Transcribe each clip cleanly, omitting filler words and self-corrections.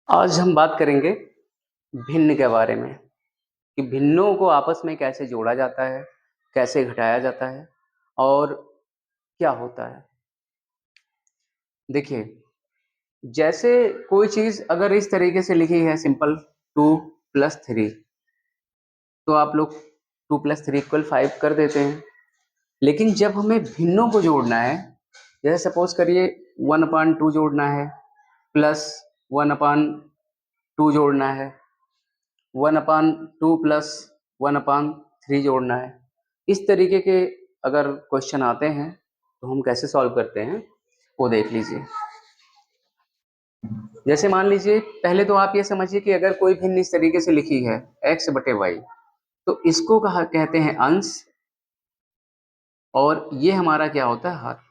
आज हम बात करेंगे भिन्न के बारे में कि भिन्नों को आपस में कैसे जोड़ा जाता है, कैसे घटाया जाता है और क्या होता है। देखिए, जैसे कोई चीज़ अगर इस तरीके से लिखी है सिंपल 2 + 3 तो आप लोग 2 + 3 = 5 कर देते हैं। लेकिन जब हमें भिन्नों को जोड़ना है, जैसे सपोज़ करिए 1/2 जोड़ना है, प्लस 1/2 जोड़ना है, 1/2 प्लस 1/3 जोड़ना है। इस तरीके के अगर क्वेश्चन आते हैं तो हम कैसे सॉल्व करते हैं वो देख लीजिए। जैसे मान लीजिए पहले तो आप ये समझिए कि अगर कोई भिन्न इस तरीके से लिखी है x/y तो इसको कहा कहते हैं अंश और ये हमारा क्या होता है हर।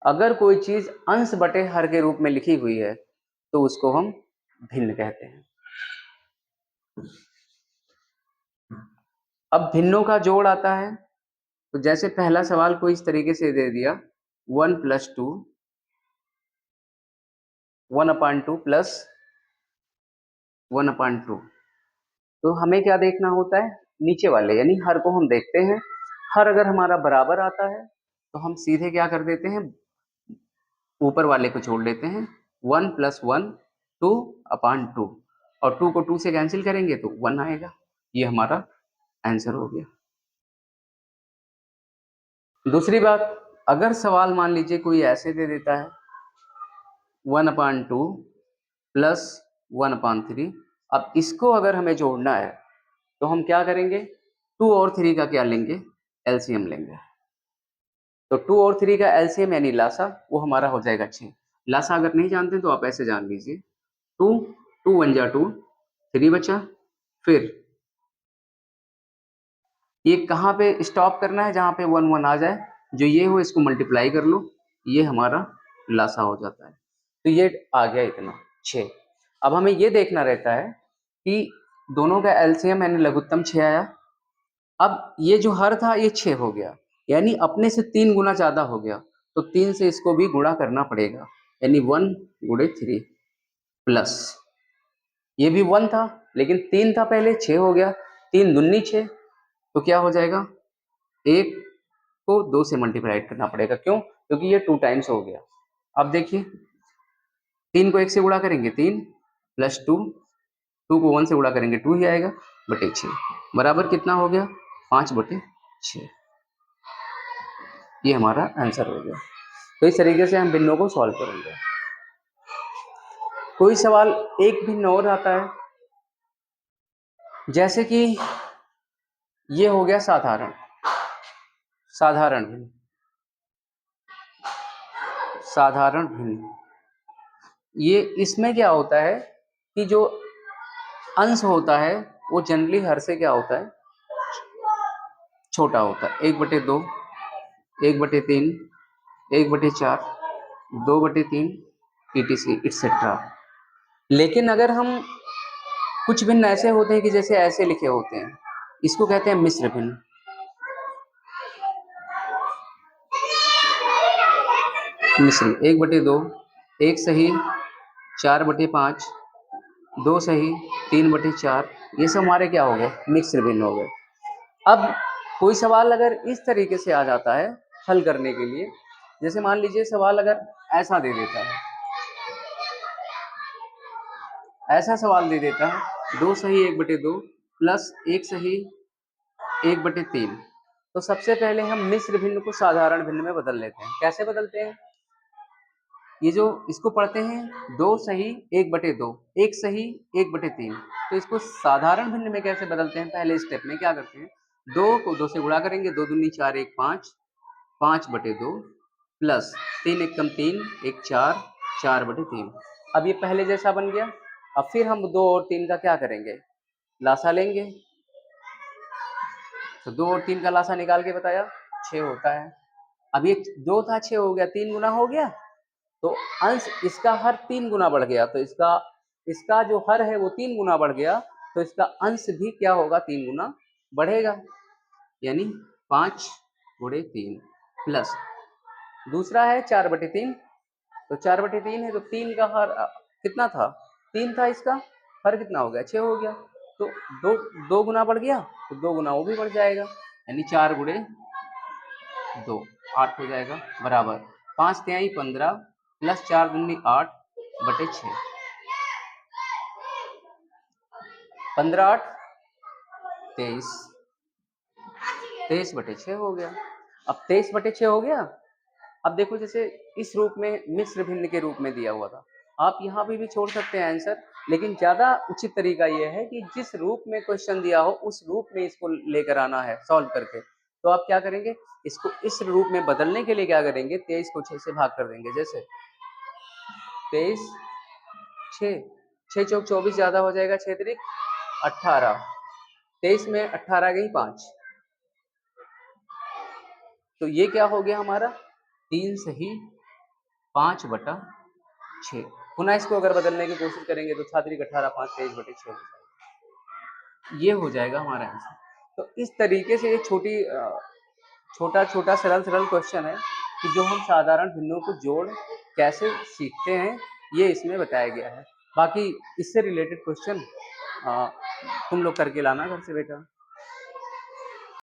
अगर कोई चीज अंश बटे हर के रूप में लिखी हुई है तो उसको हम भिन्न कहते हैं। अब भिन्नों का जोड़ आता है तो जैसे पहला सवाल को इस तरीके से दे दिया 1 + 2 1/2 प्लस 1/2 तो हमें क्या देखना होता है नीचे वाले यानी हर को हम देखते हैं। हर अगर हमारा बराबर आता है तो हम सीधे क्या कर देते हैं ऊपर वाले को छोड़ लेते हैं 1 + 1 2/2 और 2 को 2 से कैंसिल करेंगे तो 1 आएगा। ये हमारा आंसर हो गया। दूसरी बात, अगर सवाल मान लीजिए कोई ऐसे दे देता है 1/2 प्लस 1/3, अब इसको अगर हमें जोड़ना है तो हम क्या करेंगे 2 और 3 का क्या लेंगे एलसीएम लेंगे। तो 2 और 3 का एलसीएम यानी लासा वो हमारा हो जाएगा 6। लासा अगर नहीं जानते तो आप ऐसे जान लीजिए 2 2 1 जा 2 3 बचा। फिर ये कहाँ पे स्टॉप करना है जहाँ पे 1 1 आ जाए, जो ये हो इसको मल्टीप्लाई कर लो, ये हमारा लासा हो जाता है। तो ये आ गया इतना 6। अब हमें ये देखना रहता है कि दोनों का एलसीएम यानी लघुत्तम 6 आया। अब ये जो हर था ये 6 हो गया यानी अपने से 3 गुना ज्यादा हो गया, तो 3 से इसको भी गुणा करना पड़ेगा यानी 1 × 3 प्लस ये भी 1 था लेकिन 3 था पहले 6 हो गया, 3 दूनी 6 तो क्या हो जाएगा एक को 2 से मल्टीप्लाई करना पड़ेगा। क्यों? क्योंकि ये 2 टाइम्स हो गया। अब देखिए 3 को 1 से गुणा करेंगे 3 प्लस 2 2 को 1 से गुणा करेंगे 2 ही आएगा बटे 6 बराबर कितना हो गया 5/6। ये हमारा आंसर हो गया। तो इस तरीके से हम भिन्नों को सॉल्व करेंगे। कोई सवाल एक भिन्न और आता है जैसे कि ये हो गया साधारण साधारण भिन्न साधारण भिन्न। ये इसमें क्या होता है कि जो अंश होता है वो जनरली हर से क्या होता है छोटा होता है 1/2 1/3 1/4 2/3 etc etc। लेकिन अगर हम कुछ भिन्न ऐसे होते हैं कि जैसे ऐसे लिखे होते हैं, इसको कहते हैं मिश्र भिन्न। मिश्र 1/2 1 सही 4/5 2 सही 3/4 ये सब हमारे क्या हो गए मिश्र भिन्न हो गए। अब कोई सवाल अगर इस तरीके से आ जाता है हल करने के लिए, जैसे मान लीजिए सवाल अगर ऐसा दे देता है, ऐसा सवाल दे देता है 2 सही 1/2 प्लस 1 सही 1/3, तो सबसे पहले हम मिश्र भिन्न को साधारण भिन्न में बदल लेते हैं। कैसे बदलते हैं? ये जो इसको पढ़ते हैं 2 सही 1/2 1 सही 1/3, तो इसको साधारण भिन्न में कैसे बदलते हैं? पहले स्टेप में क्या करते हैं 2 को 2 से गुणा करेंगे 2 दूनी 4 1 5 5/2 प्लस 3 एकम 3 1 4 4/3। अब ये पहले जैसा बन गया। अब फिर हम 2 और 3 का क्या करेंगे लासा लेंगे, तो 2 और 3 का लासा निकाल के बताया 6 होता है। अब ये 2 था 6 हो गया 3 गुना हो गया, तो अंश इसका हर 3 गुना बढ़ गया, तो इसका जो हर है वो 3 गुना बढ़ गया, तो इसका अंश भी क्या होगा 3 गुना बढ़ेगा यानी 5/3 प्लस दूसरा है 4/3 तो 4/3 है, तो 3 का हर कितना था, 3 था, इसका हर कितना हो गया, 6 हो गया। तो दो दो गुना बढ़ गया, तो 2 गुना वो भी बढ़ जाएगा, यानी 4 गुणे 2 8 हो जाएगा, बराबर 5 तिहाई 15 प्लस 4 दूनी 8/6, 15 8 23, 23/6 हो गया। अब 23/6 हो गया। अब देखो जैसे इस रूप में मिश्र भिन्न के रूप में दिया हुआ था, आप यहाँ पे भी छोड़ सकते हैं आंसर, लेकिन ज्यादा उचित तरीका यह है कि जिस रूप में क्वेश्चन दिया हो उस रूप में इसको लेकर आना है सॉल्व करके। तो आप क्या करेंगे, इसको इस रूप में बदलने के लिए क्या करेंगे, 23 को 6 से भाग कर देंगे। जैसे 23 6 6 चौक 24 ज्यादा हो जाएगा, 6 तिरिक 18, 23 में 18 गई 5, तो ये क्या हो गया हमारा 3 सही 5/6। पुनः इसको अगर बदलने की कोशिश करेंगे तो 7 18 5 23/6 हो जाएगा, ये हो जाएगा हमारा आंसर। तो इस तरीके से ये छोटा छोटा सरल सरल क्वेश्चन है कि जो हम साधारण भिन्नों को जोड़ कैसे सीखते हैं, ये इसमें बताया गया है। बाकी इससे रिलेटेड क्वेश्चन तुम लोग करके लाना घर से बेटा।